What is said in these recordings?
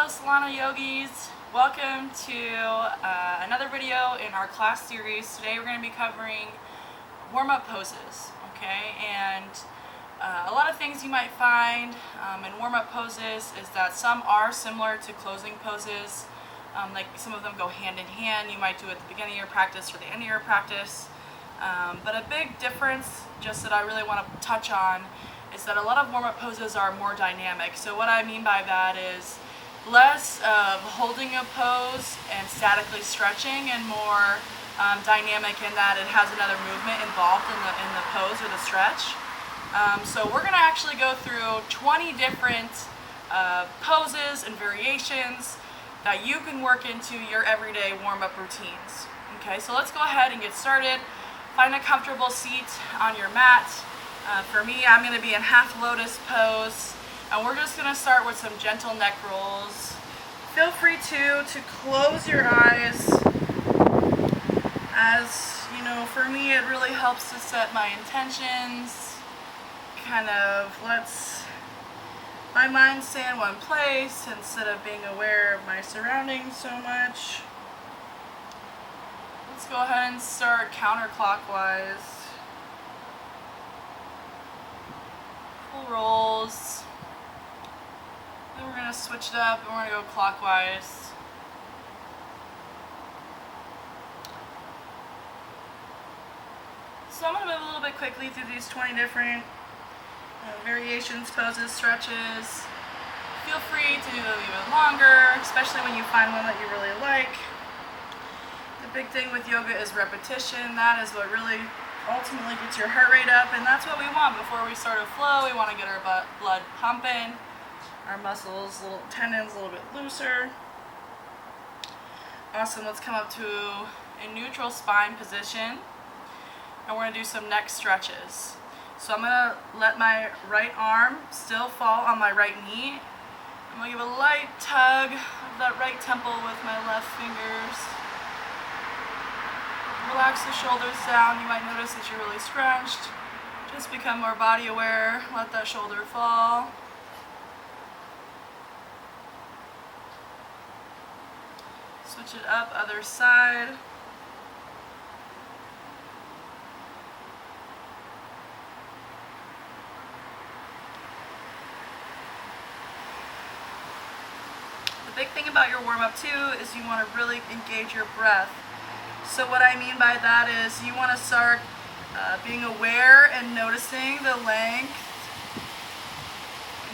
Solana Yogis. Welcome to another video in our class series. Today we're going to be covering warm-up poses, okay? And a lot of things you might find in warm-up poses is that some are similar to closing poses. Like some of them go hand in hand. You might do it at the beginning of your practice or the end of your practice. But a big difference, just that I really want to touch on, is that a lot of warm-up poses are more dynamic. So what I mean by that is less of holding a pose and statically stretching, and more dynamic in that it has another movement involved in the pose or the stretch. So we're going to actually go through 20 different poses and variations that you can work into your everyday warm-up routines. Okay, so let's go ahead and get started. Find a comfortable seat on your mat. For me, I'm going to be in half lotus pose, and we're just going to start with some gentle neck rolls. Feel free to close your eyes, as you know, for me it really helps to set my intentions, kind of lets my mind stay in one place instead of being aware of my surroundings so much. Let's go ahead and start counterclockwise. Full rolls. Then we're going to switch it up and we're going to go clockwise. So I'm going to move a little bit quickly through these 20 different variations, poses, stretches. Feel free to do them even longer, especially when you find one that you really like. The big thing with yoga is repetition. That is what really ultimately gets your heart rate up, and that's what we want before we start a flow. We want to get our blood pumping, our muscles, little tendons a little bit looser. Awesome. Let's come up to a neutral spine position, and we're going to do some neck stretches. So I'm going to let my right arm still fall on my right knee. I'm going to give a light tug of that right temple with my left fingers. Relax the shoulders down. You might notice that you're really scrunched. Just become more body aware. Let that shoulder fall. Switch it up, other side. The big thing about your warm-up too is you want to really engage your breath. So what I mean by that is you want to start being aware and noticing the length,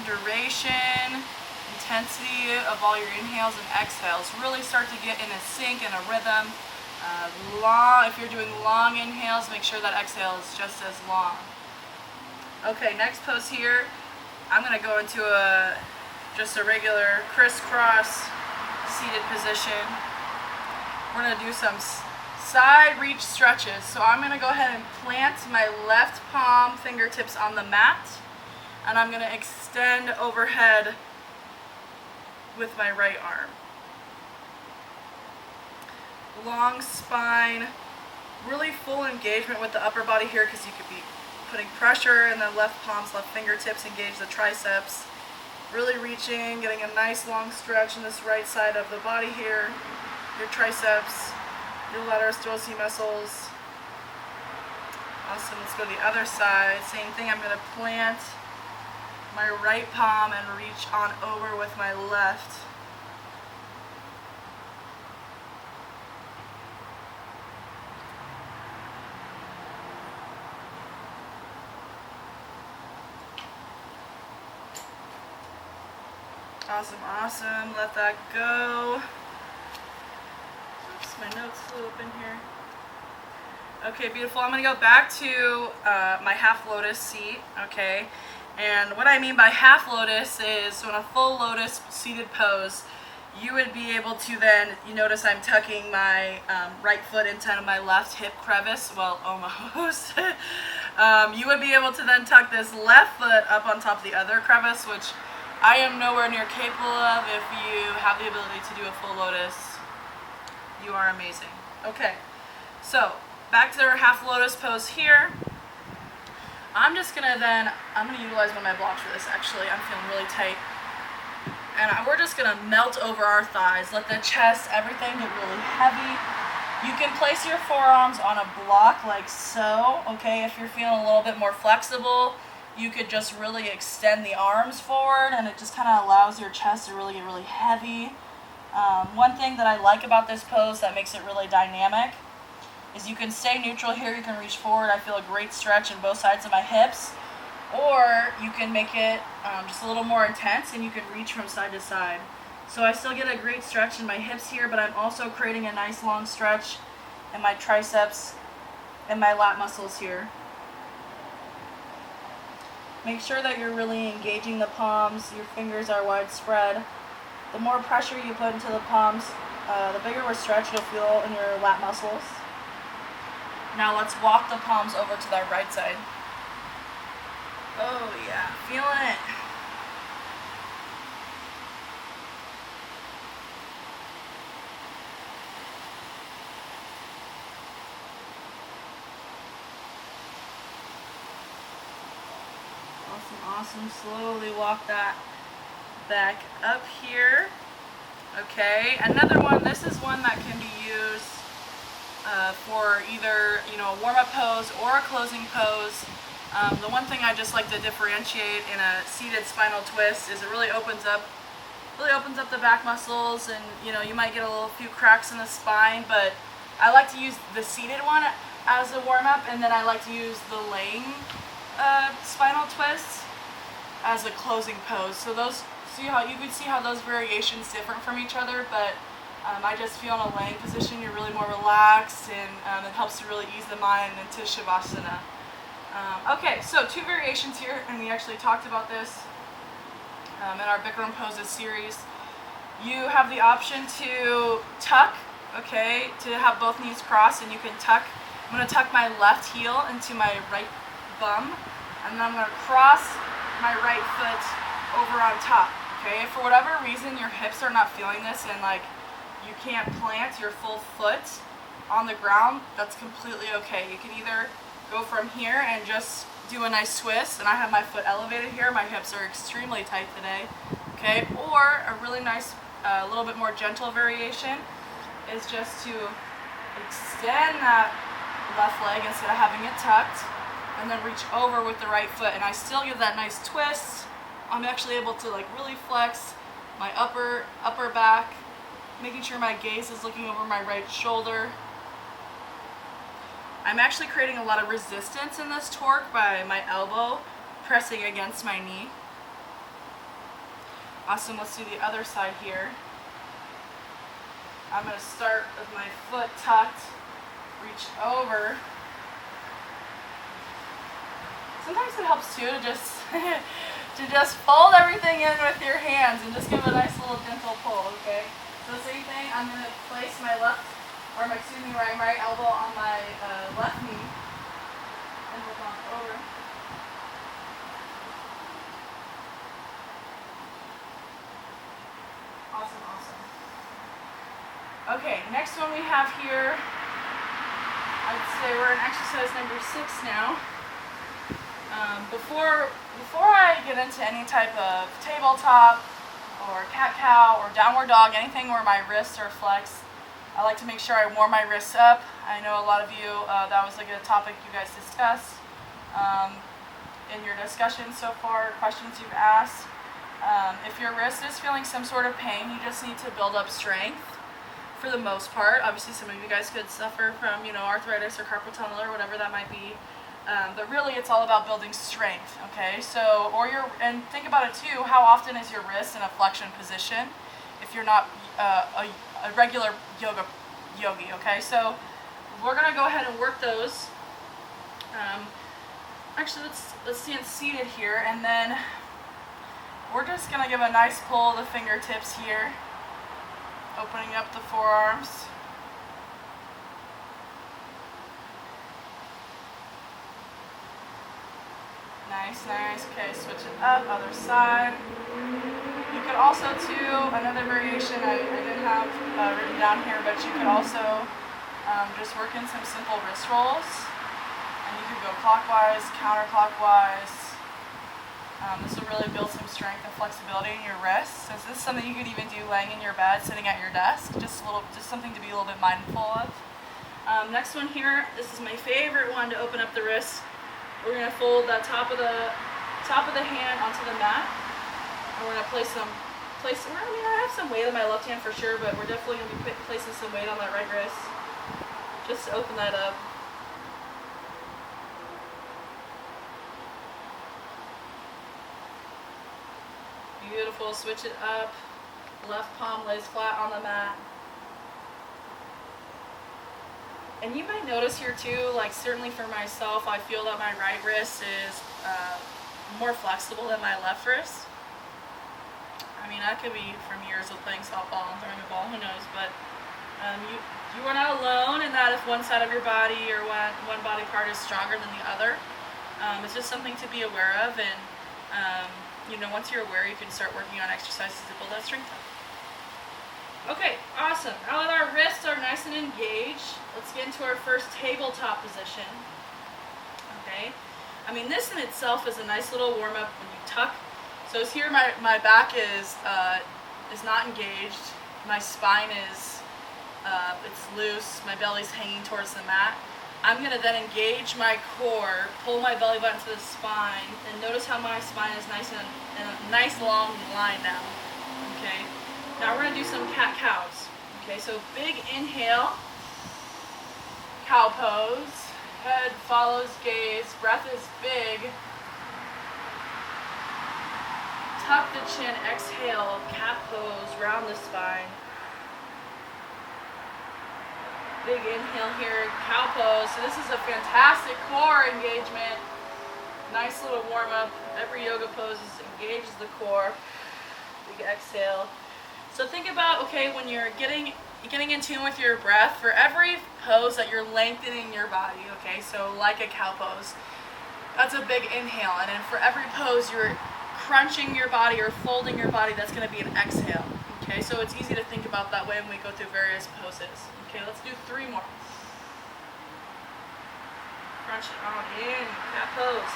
duration, intensity of all your inhales and exhales. Really start to get in a sync and a rhythm. If you're doing long inhales, make sure that exhale is just as long. Okay, next pose here, I'm going to go into just a regular crisscross seated position. We're going to do some side reach stretches. So I'm going to go ahead and plant my left palm fingertips on the mat, and I'm going to extend overhead with my right arm. Long spine, really full engagement with the upper body here, because you could be putting pressure in the left palms, left fingertips, engage the triceps. Really reaching, getting a nice long stretch in this right side of the body here, your triceps, your lataris dorsi muscles. Awesome. Let's go to the other side. Same thing. I'm going to plant my right palm and reach on over with my left. Awesome, awesome. Let that go. Oops, my notes flew up in here. Okay, beautiful. I'm going to go back to my half lotus seat, okay? And what I mean by half lotus is, so in a full lotus seated pose, you would be able to then, you notice I'm tucking my right foot into my left hip crevice, well, almost. You would be able to then tuck this left foot up on top of the other crevice, which I am nowhere near capable of. If you have the ability to do a full lotus, you are amazing. Okay, so back to our half lotus pose here. I'm going to utilize one of my blocks for this actually. I'm feeling really tight. And we're just gonna melt over our thighs. Let the chest, everything get really heavy. You can place your forearms on a block like so, okay? If you're feeling a little bit more flexible, you could just really extend the arms forward, and it just kind of allows your chest to really get really heavy. One thing that I like about this pose that makes it really dynamic is you can stay neutral here, you can reach forward. I feel a great stretch in both sides of my hips. Or you can make it just a little more intense and you can reach from side to side. So I still get a great stretch in my hips here, but I'm also creating a nice long stretch in my triceps and my lat muscles here. Make sure that you're really engaging the palms, your fingers are widespread. The more pressure you put into the palms, the bigger of a stretch you'll feel in your lat muscles. Now let's walk the palms over to the right side. Oh yeah, feeling it. Awesome, awesome. Slowly walk that back up here. Okay, another one, this is one that can be used for either, a warm-up pose or a closing pose. The one thing I just like to differentiate in a seated spinal twist is it really opens up the back muscles, and you might get a few cracks in the spine, but I like to use the seated one as a warm-up, and then I like to use the laying spinal twist as a closing pose. So you can see how those variations different from each other, but I just feel in a laying position you're really more relaxed, and it helps to really ease the mind into Shavasana. Okay, so 2 variations here, and we actually talked about this in our Bikram poses series. You have the option to tuck, okay, to have both knees crossed, and you can tuck. I'm going to tuck my left heel into my right bum, and then I'm going to cross my right foot over on top, okay? If for whatever reason your hips are not feeling this and you can't plant your full foot on the ground, that's completely okay. You can either go from here and just do a nice twist, and I have my foot elevated here. My hips are extremely tight today, okay? Or a really nice, a little bit more gentle variation is just to extend that left leg instead of having it tucked, and then reach over with the right foot, and I still give that nice twist. I'm actually able to really flex my upper back, making sure my gaze is looking over my right shoulder. I'm actually creating a lot of resistance in this torque by my elbow pressing against my knee. Awesome, let's do the other side here. I'm going to start with my foot tucked, reach over. Sometimes it helps too to just fold everything in with your hands and just give a nice little gentle pull, okay? So same thing, I'm going to place my right elbow on my left knee and look on over. Awesome, awesome. Okay, next one we have here, I'd say we're in exercise number 6 now. Before I get into any type of tabletop or cat-cow or downward dog, anything where my wrists are flexed, I like to make sure I warm my wrists up. I know a lot of you, that was a good topic you guys discussed in your discussion so far, questions you've asked. If your wrist is feeling some sort of pain, you just need to build up strength for the most part. Obviously, some of you guys could suffer from, arthritis or carpal tunnel or whatever that might be. But really, it's all about building strength, okay? So, and think about it too, how often is your wrist in a flexion position if you're not a regular yogi, okay? So, we're gonna go ahead and work those. Actually, let's stand seated here, and then we're just gonna give a nice pull of the fingertips here, opening up the forearms. Nice. Okay, switch it up, other side. You could also do another variation I didn't have written down here, but you could also just work in some simple wrist rolls. And you could go clockwise, counterclockwise. This will really build some strength and flexibility in your wrists. So this is something you could even do laying in your bed, sitting at your desk. Just something to be a little bit mindful of. Next one here, this is my favorite one to open up the wrists. We're going to fold the top of the hand onto the mat. And we're going to I have some weight on my left hand for sure, but we're definitely going to be placing some weight on that right wrist. Just to open that up. Beautiful, switch it up. Left palm lays flat on the mat. And you might notice here too, like certainly for myself, I feel that my right wrist is more flexible than my left wrist. I mean, that could be from years of playing softball and throwing a ball, who knows, but you are not alone in that if one side of your body or one body part is stronger than the other. It's just something to be aware of, and once you're aware, you can start working on exercises to build that strength up. Okay, awesome. Now that our wrists are nice and engaged, let's get into our first tabletop position. Okay, I mean, this in itself is a nice little warm-up when you tuck. So as here, my back is not engaged. My spine is it's loose. My belly's hanging towards the mat. I'm going to then engage my core, pull my belly button to the spine, and notice how my spine is nice and in a nice long line now. Okay. Now we're going to do some cat-cows. Okay, so big inhale, cow pose, head follows gaze, breath is big. Tuck the chin, exhale, cat pose, round the spine. Big inhale here, cow pose. So this is a fantastic core engagement. Nice little warm up. Every yoga pose engages the core. Big exhale. So think about, okay, when you're getting in tune with your breath, for every pose that you're lengthening your body, okay, so like a cow pose, that's a big inhale. And then for every pose you're crunching your body or folding your body, that's going to be an exhale. Okay, so it's easy to think about that way when we go through various poses. Okay, let's do 3 more. Crunch it on in, cat pose.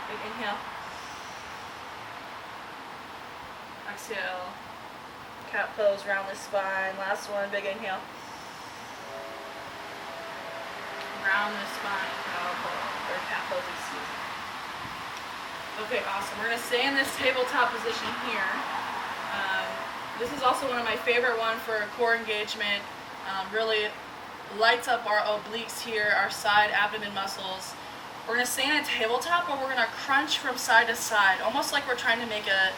Big inhale. Exhale. Cat pose, round the spine. Last one, big inhale. Round the spine, cow pose, or cat pose, excuse me. Okay, awesome. We're going to stay in this tabletop position here. This is also one of my favorite ones for core engagement. Really lights up our obliques here, our side abdomen muscles. We're going to stay in a tabletop, but we're going to crunch from side to side, almost like we're trying to make a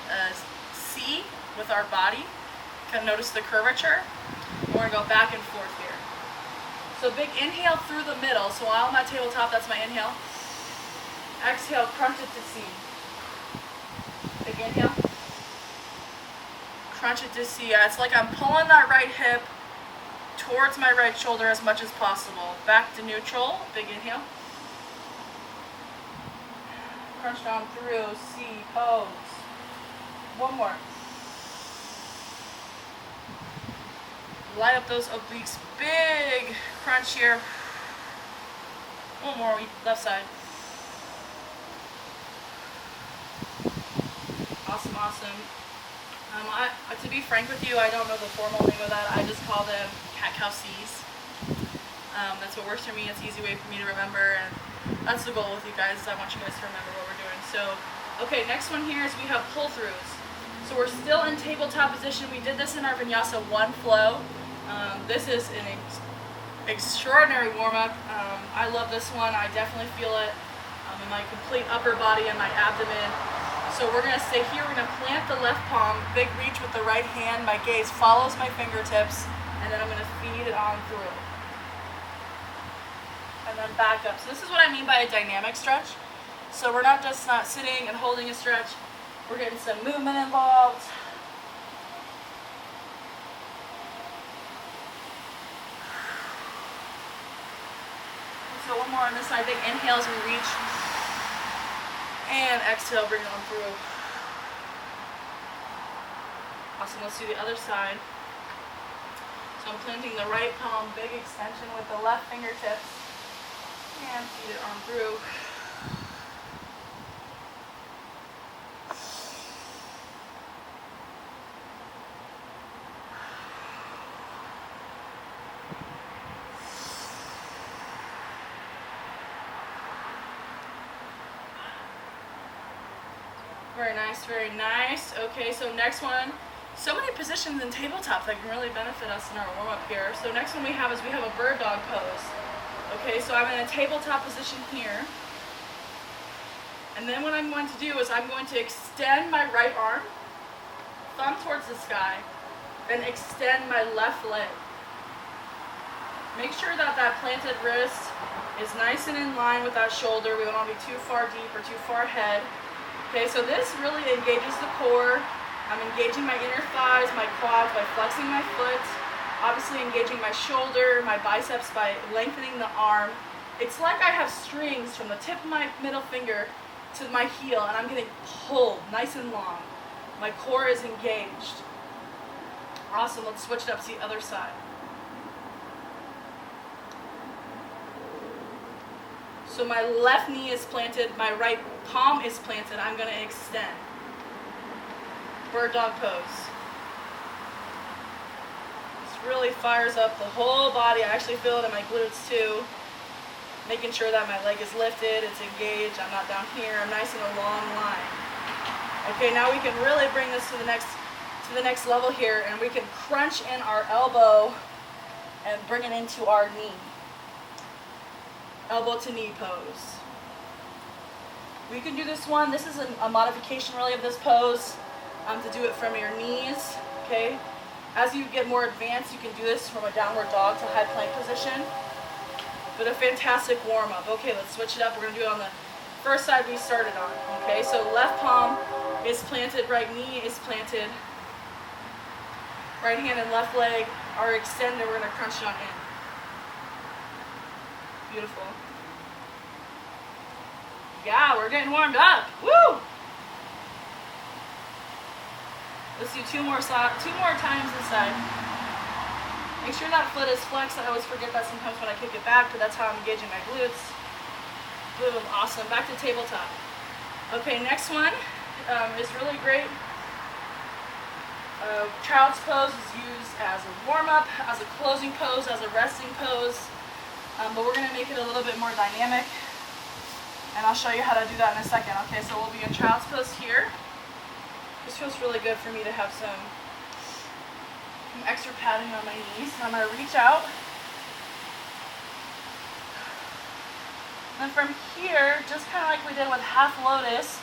C with our body. Kind of notice the curvature. We're going to go back and forth here. So big inhale through the middle. So while I'm at tabletop, that's my inhale. Exhale, crunch it to C. Big inhale. Crunch it to C. It's like I'm pulling that right hip towards my right shoulder as much as possible. Back to neutral. Big inhale. Crunch down through. C. Pose. One more. Light up those obliques. Big crunch here. One more. Left side. Awesome, awesome. To be frank with you, I don't know the formal name of that. I just call them cat-cow C's. That's what works for me. It's an easy way for me to remember, and that's the goal with you guys. I want you guys to remember what we're doing. So, okay, next one here is we have pull-throughs. So we're still in tabletop position. We did this in our Vinyasa 1 flow. This is an extraordinary warm-up. I love this one. I definitely feel it in my complete upper body and my abdomen. So we're going to stay here. We're going to plant the left palm, big reach with the right hand. My gaze follows my fingertips, and then I'm going to feed it on through. And then back up. So this is what I mean by a dynamic stretch. So we're not just sitting and holding a stretch. We're getting some movement involved. So one more on this side. Big inhale as we reach. And exhale, bring it on through. Awesome, let's do the other side. So I'm planting the right palm, big extension with the left fingertips. And feed it on through. Very nice, very nice. Okay, so next one. So many positions in tabletop that can really benefit us in our warm-up here. So next one we have is we have a bird dog pose. Okay, so I'm in a tabletop position here. And then what I'm going to do is I'm going to extend my right arm, thumb towards the sky, then extend my left leg. Make sure that that planted wrist is nice and in line with that shoulder. We don't want to be too far deep or too far ahead. Okay, so this really engages the core. I'm engaging my inner thighs, my quads by flexing my foot. Obviously engaging my shoulder, my biceps by lengthening the arm. It's like I have strings from the tip of my middle finger to my heel, and I'm getting pulled nice and long. My core is engaged. Awesome, let's switch it up to the other side. So my left knee is planted, my right palm is planted. I'm going to extend. Bird dog pose. This really fires up the whole body. I actually feel it in my glutes too. Making sure that my leg is lifted, it's engaged, I'm not down here, I'm nice in a long line. Okay, now we can really bring this to the next level here, and we can crunch in our elbow and bring it into our knee. Elbow to knee pose. We can do this one. This is a modification really of this pose to do it from your knees. Okay. As you get more advanced, you can do this from a downward dog to high plank position. But a fantastic warm up. Okay, let's switch it up. We're gonna do it on the first side we started on. Okay, so left palm is planted, right knee is planted, right hand and left leg are extended. We're gonna crunch it on in. Beautiful. Yeah, we're getting warmed up. Woo! Let's do two more times this side. Make sure that foot is flexed. I always forget that sometimes when I kick it back, but that's how I'm engaging my glutes. Boom, awesome. Back to tabletop. Okay, next one is really great. Child's pose is used as a warm-up, as a closing pose, as a resting pose. But we're going to make it a little bit more dynamic, and I'll show you how to do that in a second. Okay, so we'll be in child's pose here. This feels really good for me to have some extra padding on my knees. So I'm going to reach out. And then from here, just kind of like we did with half lotus,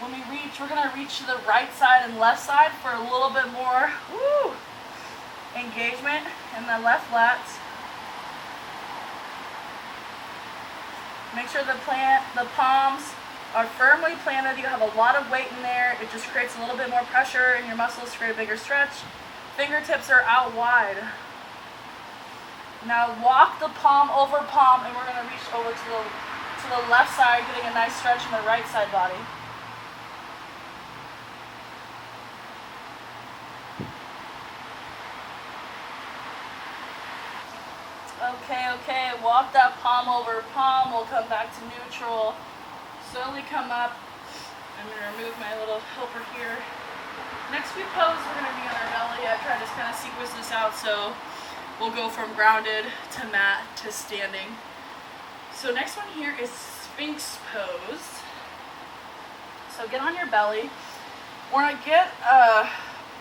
when we reach, we're going to reach to the right side and left side for a little bit more engagement in the left lats. Make sure the palms are firmly planted. You have a lot of weight in there. It just creates a little bit more pressure in your muscles to create a bigger stretch. Fingertips are out wide. Now walk the palm over palm, and we're going to reach over to the left side, getting a nice stretch in the right side body. Okay, walk that palm over palm. We'll come back to neutral. Slowly come up. I'm going to remove my little helper here. Next few poses, we're going to be on our belly. I tried to kind of sequence this out, so we'll go from grounded to mat to standing. So next one here is Sphinx pose. So get on your belly. We're going to get,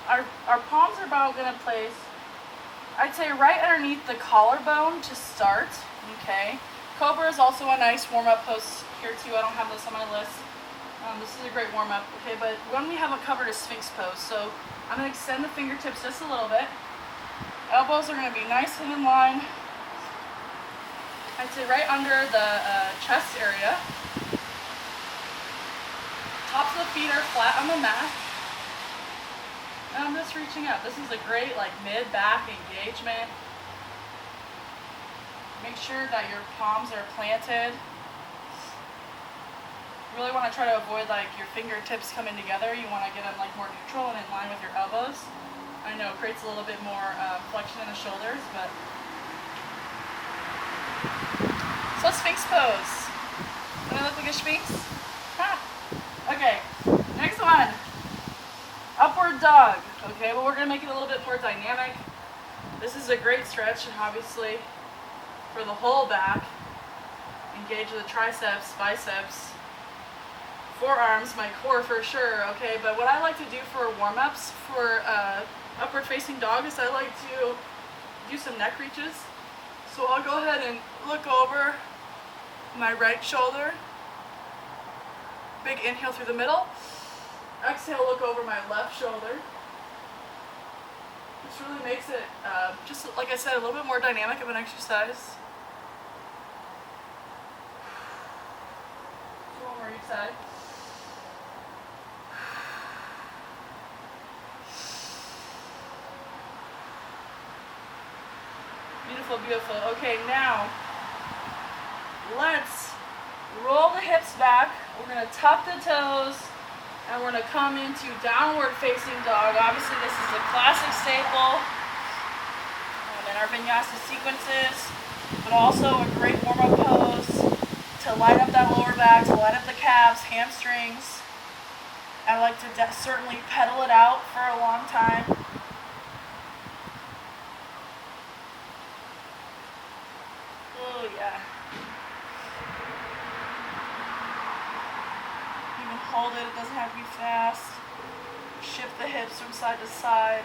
our palms are about going to place, I'd say right underneath the collarbone to start, okay? Cobra is also a nice warm-up pose here too. I don't have this on my list. This is a great warm-up, okay? But one we haven't covered is Sphinx pose. So I'm gonna extend the fingertips just a little bit. Elbows are gonna be nice and in line. I'd say right under the chest area. Tops of the feet are flat on the mat. And I'm just reaching up. This is a great like mid-back engagement. Make sure that your palms are planted. You really want to try to avoid like your fingertips coming together. You want to get them like more neutral and in line with your elbows. I know it creates a little bit more flexion in the shoulders, but so Sphinx pose. Do I look like a Sphinx? Ha! Okay, next one. Upward dog. Okay, well we're gonna make it a little bit more dynamic. This is a great stretch, and obviously for the whole back. Engage the triceps, biceps, forearms, my core for sure, okay? But what I like to do for warm-ups for upward facing dog is I like to do some neck reaches. So I'll go ahead and look over my right shoulder. Big inhale through the middle. Exhale, look over my left shoulder. This really makes it, just like I said, a little bit more dynamic of an exercise. One more each side. Beautiful, beautiful. Okay, now let's roll the hips back. We're going to tuck the toes, and we're going to come into downward facing dog. Obviously, this is a classic staple in our vinyasa sequences, but also a great warm-up pose to light up that lower back, to light up the calves, hamstrings. I like to certainly pedal it out for a long time. Oh yeah. You can hold it, it doesn't have to be fast. Shift the hips from side to side.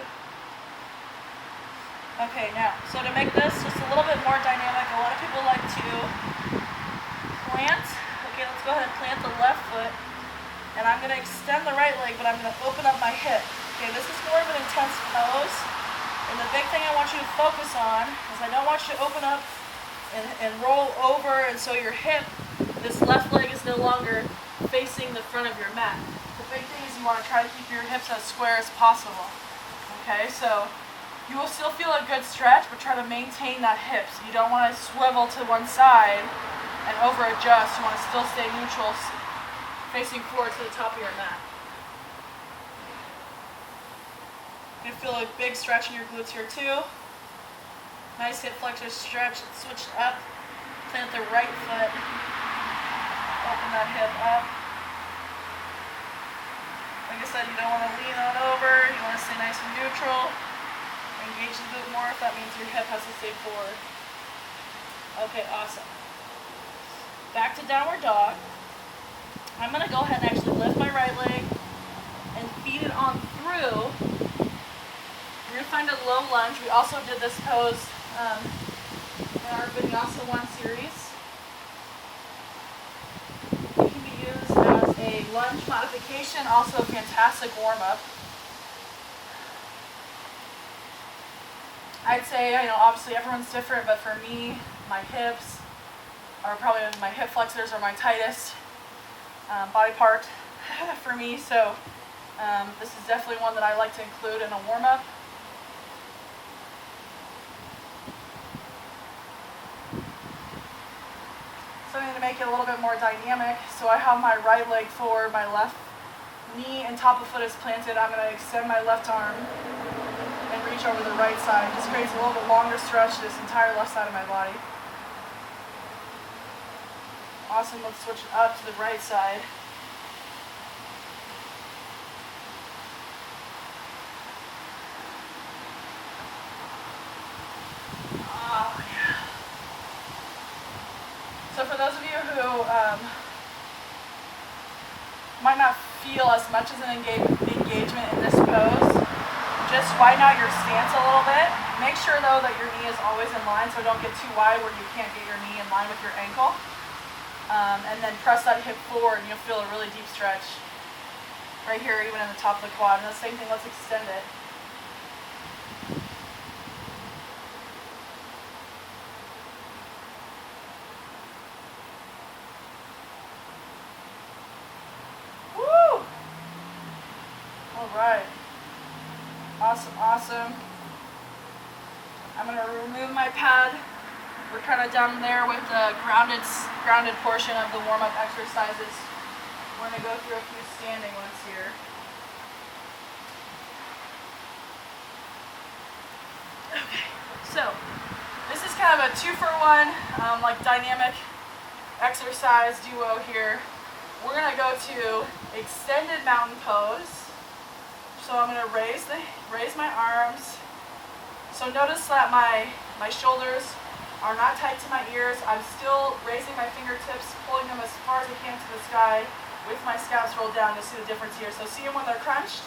Okay, now, so to make this just a little bit more dynamic, a lot of people like to plant. Okay, let's go ahead and plant the left foot. And I'm going to extend the right leg, but I'm going to open up my hip. Okay, this is more of an intense pose. And the big thing I want you to focus on is I don't want you to open up and roll over, and so your hip, this left leg is no longer facing the front of your mat. The big thing is you want to try to keep your hips as square as possible. Okay, so you will still feel a good stretch, but try to maintain that hip. So you don't want to swivel to one side and over adjust. You want to still stay neutral, facing forward to the top of your mat. You can feel a big stretch in your glutes here too. Nice hip flexor stretch. Let's switch up. Plant the right foot. Open that hip up. Like I said, you don't want to lean on over. You want to stay nice and neutral. Engage the glute more if that means your hip has to stay forward. Okay, awesome. Back to downward dog. I'm going to go ahead and actually lift my right leg and feed it on through. We're going to find a low lunge. We also did this pose in our Vinyasa 1 series. It can be used as a lunge modification, also a fantastic warm-up. I'd say, obviously everyone's different, but for me, my hips are probably, my hip flexors are my tightest body part for me, so this is definitely one that I like to include in a warm-up. Something to make it a little bit more dynamic. So I have my right leg forward, my left knee and top of foot is planted. I'm going to extend my left arm and reach over the right side. This creates a little bit longer stretch to this entire left side of my body. Awesome, let's switch it up to the right side. So for those of you who might not feel as much as an engagement in this pose, just widen out your stance a little bit. Make sure though that your knee is always in line, so don't get too wide where you can't get your knee in line with your ankle. And then press that hip forward and you'll feel a really deep stretch right here, even in the top of the quad. And the same thing, let's extend it. Alright, awesome. I'm going to remove my pad. We're kind of down there with the grounded portion of the warm-up exercises. We're going to go through a few standing ones here. Okay, so this is kind of a 2-for-1, like dynamic exercise duo here. We're going to go to extended mountain pose. So I'm going to raise my arms. So notice that my shoulders are not tight to my ears. I'm still raising my fingertips, pulling them as far as I can to the sky. with my scaps rolled down. You'll see the difference here. So see them when they're crunched?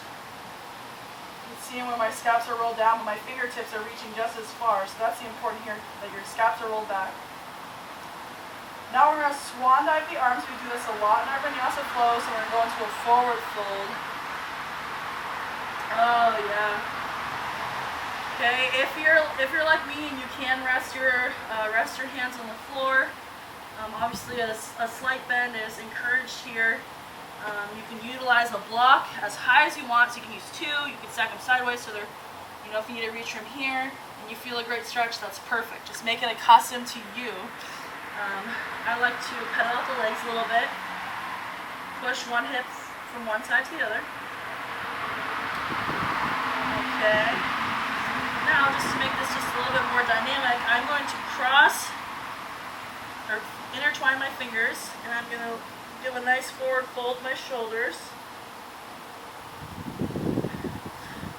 You can see them when my scaps are rolled down, but my fingertips are reaching just as far. So that's the important here, that your scaps are rolled back. Now we're going to swan dive the arms. We do this a lot in our vinyasa flow, so we're going to go into a forward fold. Oh yeah. Okay, if you're like me and you can rest your hands on the floor, obviously a slight bend is encouraged here. You can utilize a block as high as you want, so you can use 2. You can stack them sideways, so they're, you know, if you need to reach from here and you feel a great stretch, that's perfect. Just make it accustomed to you. I like to pedal out the legs a little bit, push one hip from one side to the other. Okay. Now, just to make this just a little bit more dynamic, I'm going to cross or intertwine my fingers, and I'm going to give a nice forward fold my shoulders.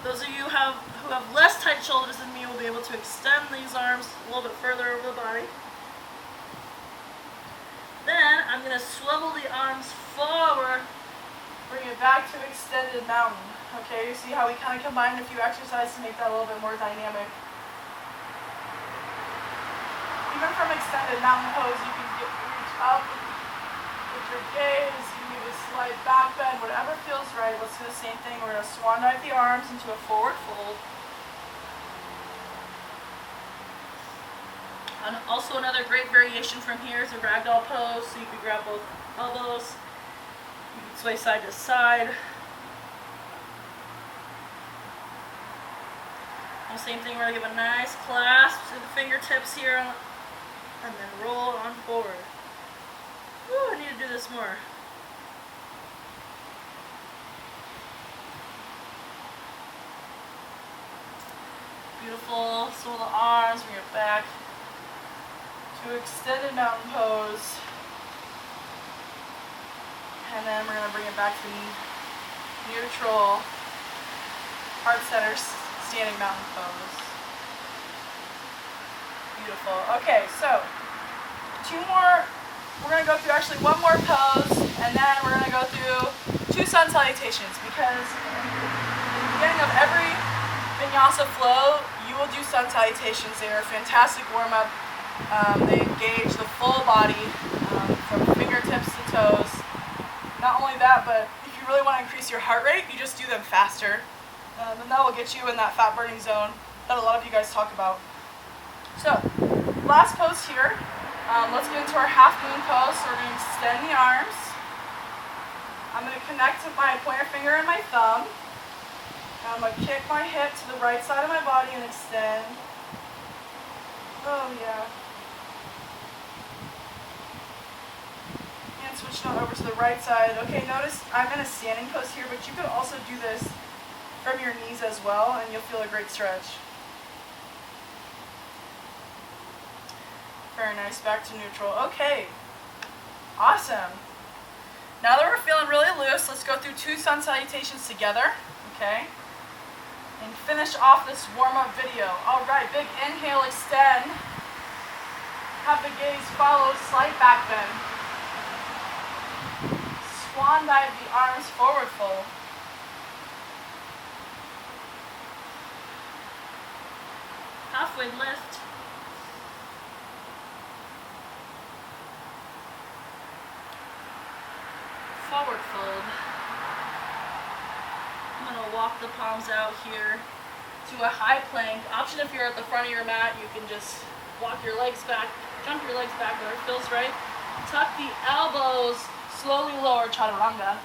Those of you who have less tight shoulders than me will be able to extend these arms a little bit further over the body. Then I'm going to swivel the arms forward, bring it back to extended mountain. Okay, you see how we kind of combined a few exercises to make that a little bit more dynamic. Even from extended mountain pose, you can reach up with your gaze, you can do a slight back bend, whatever feels right. Let's do the same thing. We're going to swan dive the arms into a forward fold. And also another great variation from here is a ragdoll pose, so you can grab both elbows, you can sway side to side. And same thing, we're going to give a nice clasp to the fingertips here, and then roll on forward. Woo, I need to do this more. Beautiful, swivel the arms, bring it back to extended mountain pose, and then we're going to bring it back to neutral heart center standing mountain pose. Beautiful. Okay, so 2 more. We're going to go through actually 1 more pose, and then we're going to go through 2 sun salutations, because at the beginning of every vinyasa flow you will do sun salutations. They are a fantastic warm-up. They engage the full body, from fingertips to toes. Not only that, but if you really want to increase your heart rate, you just do them faster. And that will get you in that fat burning zone that a lot of you guys talk about. So, last pose here. Let's get into our half moon pose. So we're going to extend the arms. I'm going to connect with my pointer finger and my thumb. I'm going to kick my hip to the right side of my body and extend. Oh yeah. And switch on over to the right side. Okay, notice I'm in a standing pose here, but you could also do this from your knees as well, and you'll feel a great stretch. Very nice, back to neutral. Okay, awesome. Now that we're feeling really loose, let's go through 2 sun salutations together, okay? And finish off this warm-up video. All right, big inhale, extend. Have the gaze follow, slight back bend. Swan dive the arms, forward fold. Halfway lift. Forward fold. I'm going to walk the palms out here to a high plank. Option if you're at the front of your mat, you can just walk your legs back, jump your legs back where it feels right. Tuck the elbows, slowly lower, chaturanga.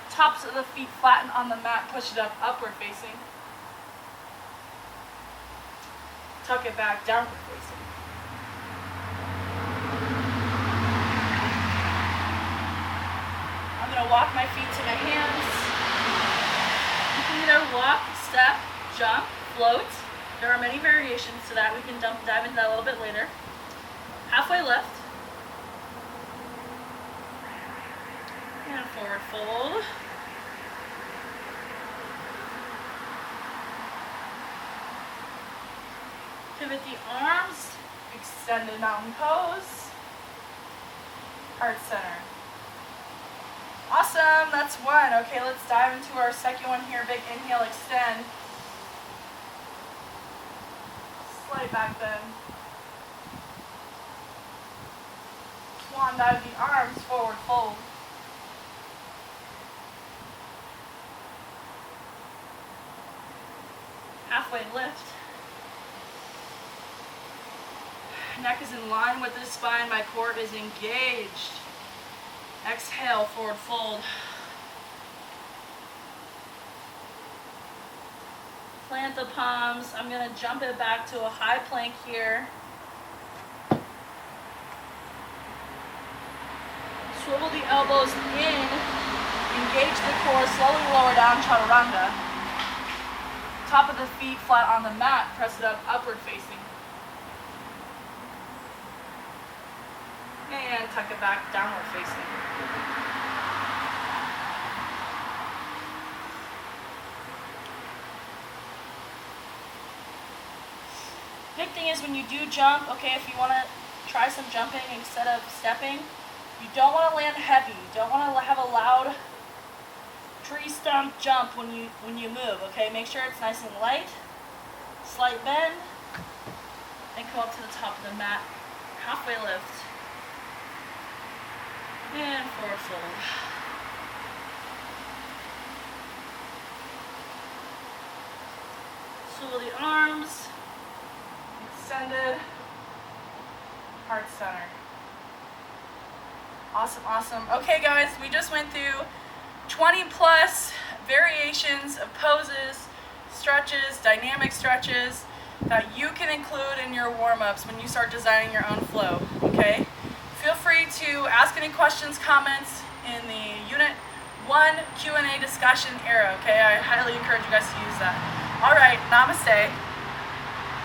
Tops of the feet flatten on the mat, push it up, upward facing. Tuck it back, downward facing. I'm going to walk my feet to my hands. You can either walk, step, jump, float. There are many variations to that. We can dive into that a little bit later. Halfway lift. And forward fold. Pivot the arms. Extended mountain pose. Heart center. Awesome, that's one. Okay, let's dive into our second one here. Big inhale, extend. Slight back bend. Swan dive the arms, forward fold. Halfway lift. Neck is in line with the spine, my core is engaged. Exhale, forward fold. Plant the palms. I'm going to jump it back to a high plank here. Swivel the elbows in, engage the core, slowly lower down, chaturanga. Top of the feet flat on the mat, press it up, upward facing. And tuck it back, downward facing. Big thing is when you do jump, okay, if you want to try some jumping instead of stepping, you don't want to land heavy. You don't want to have a loud tree stump jump when you move, okay? Make sure it's nice and light. Slight bend. And come up to the top of the mat. Halfway lift. And forward fold. Swivel the arms. Extended. Heart center. Awesome, awesome. Okay guys, we just went through 20 plus variations of poses, stretches, dynamic stretches that you can include in your warm-ups when you start designing your own flow, okay? Feel free to ask any questions, comments in the Unit 1 Q&A discussion area, okay? I highly encourage you guys to use that. All right, namaste.